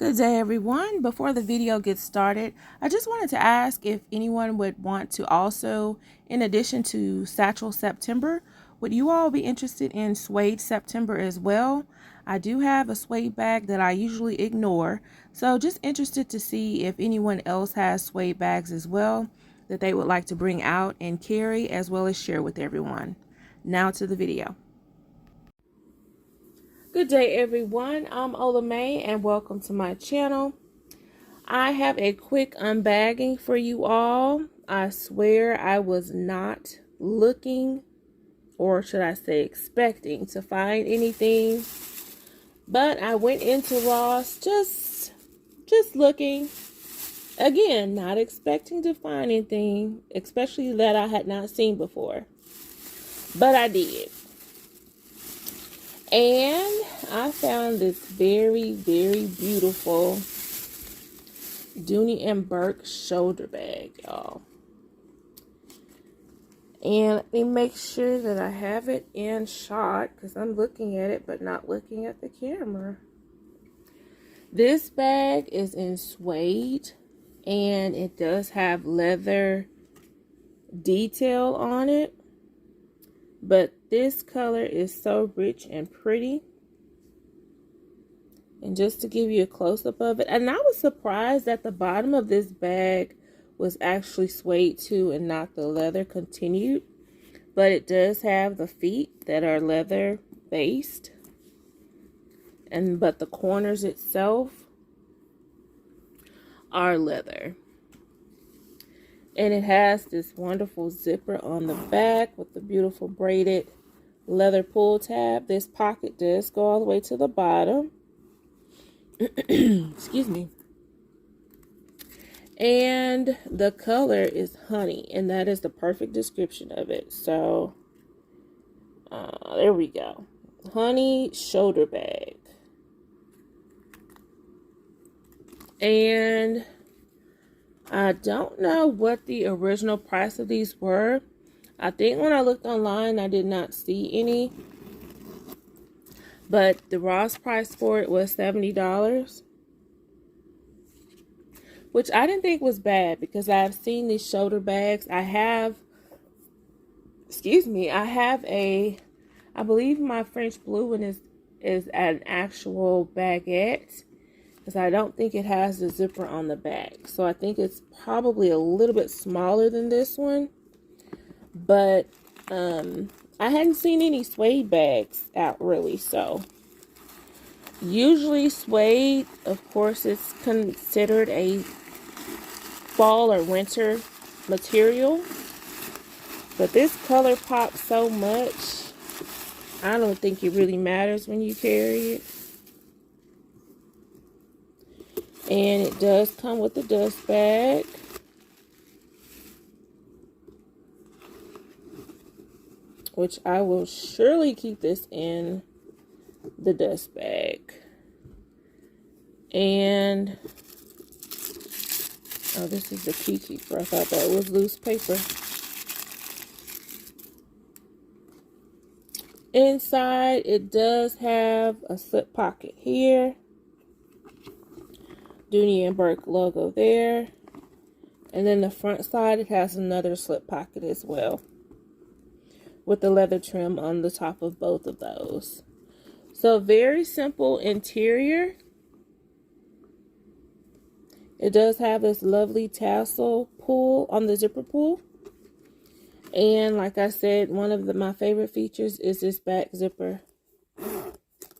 Good day, everyone. Before the video gets started, I just wanted to ask if anyone would want to also, in addition to Satchel September, would you all be interested in Suede September as well? I do have a suede bag that I usually ignore, so just interested to see if anyone else has suede bags as well that they would like to bring out and carry as well as share with everyone. Now to the video. Good day, everyone. I'm OlaMaye and welcome to my channel. I have a quick unbagging for you all. I swear I was not looking, or should I say expecting, to find anything. But I went into Ross just looking. Again, not expecting to find anything, especially that I had not seen before. But I did. And I found this very, very beautiful Dooney and Burke shoulder bag, y'all. And let me make sure that I have it in shot because I'm looking at it but not looking at the camera. This bag is in suede and it does have leather detail on it. But this color is so rich and pretty. And just to give you a close-up of it. And I was surprised that the bottom of this bag was actually suede too and not the leather continued. But it does have the feet that are leather based. But the corners itself are leather. And it has this wonderful zipper on the back with the beautiful braided leather pull tab. This pocket does go all the way to the bottom. Excuse me. And the color is honey, and that is the perfect description of it. So, there we go. Honey shoulder bag. And I don't know what the original price of these were. I think when I looked online, I did not see any. But the Ross price for it was $70. Which I didn't think was bad because I've seen these shoulder bags. I have I believe my French blue one is an actual baguette. Because I don't think it has the zipper on the back. So I think it's probably a little bit smaller than this one. But I hadn't seen any suede bags out really. So usually suede, of course, is considered a fall or winter material. But this color pops so much. I don't think it really matters when you carry it. And it does come with a dust bag. Which I will surely keep this in the dust bag. And, oh, this is the key keeper. I thought that was loose paper. Inside, it does have a slip pocket here. Dooney and Burke logo there. And then the front side, it has another slip pocket as well. With the leather trim on the top of both of those. So very simple interior. It does have this lovely tassel pull on the zipper pull. And like I said, one of my favorite features is this back zipper.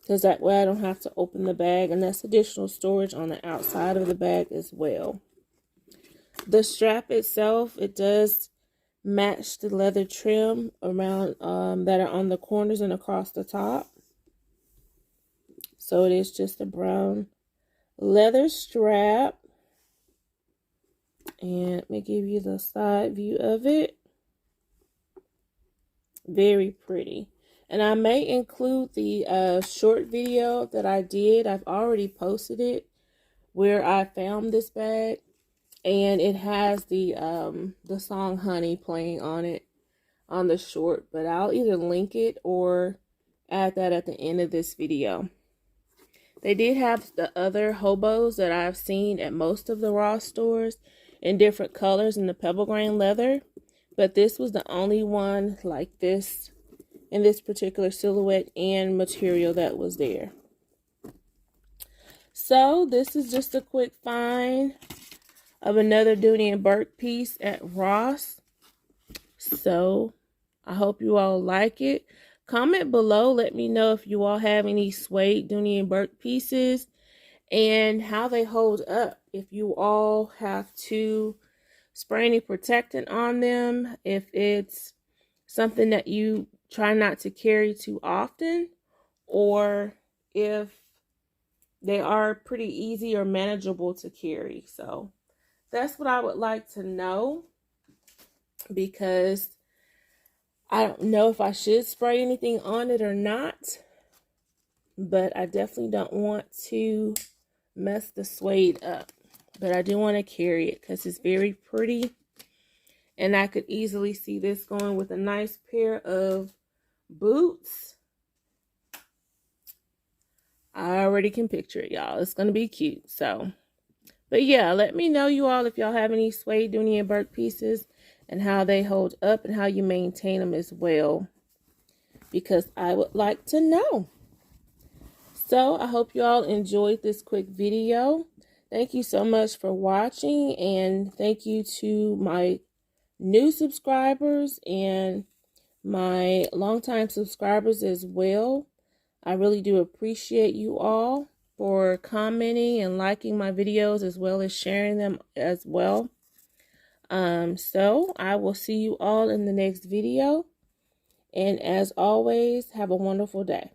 Because that way I don't have to open the bag. And that's additional storage on the outside of the bag as well. The strap itself, it does match the leather trim around that are on the corners and across the top. So it is just a brown leather strap. And let me give you the side view of it. Very pretty. And I may include the short video that I did. I've already posted it where I found this bag. And it has the song Honey playing on it on the short. But I'll either link it or add that at the end of this video. They did have the other hobos that I've seen at most of the Ross stores in different colors in the pebble grain leather, but this was the only one like this in this particular silhouette and material that was there. So this is just a quick find of another Dooney and Burke piece at Ross. So I hope you all like it. Comment below, let me know if you all have any suede Dooney and Burke pieces and how they hold up. If you all have to spray any protectant on them, if it's something that you try not to carry too often, or if they are pretty easy or manageable to carry. So that's what I would like to know, because I don't know if I should spray anything on it or not, but I definitely don't want to mess the suede up. But I do want to carry it because it's very pretty, and I could easily see this going with a nice pair of boots. I already can picture it, y'all. It's going to be cute. So, but yeah, let me know, you all, if y'all have any suede Dooney and Burke pieces and how they hold up and how you maintain them as well, because I would like to know. So I hope you all enjoyed this quick video. Thank you so much for watching, and thank you to my new subscribers and my longtime subscribers as well. I really do appreciate you all for commenting and liking my videos, as well as sharing them as well. So I will see you all in the next video. And as always, have a wonderful day.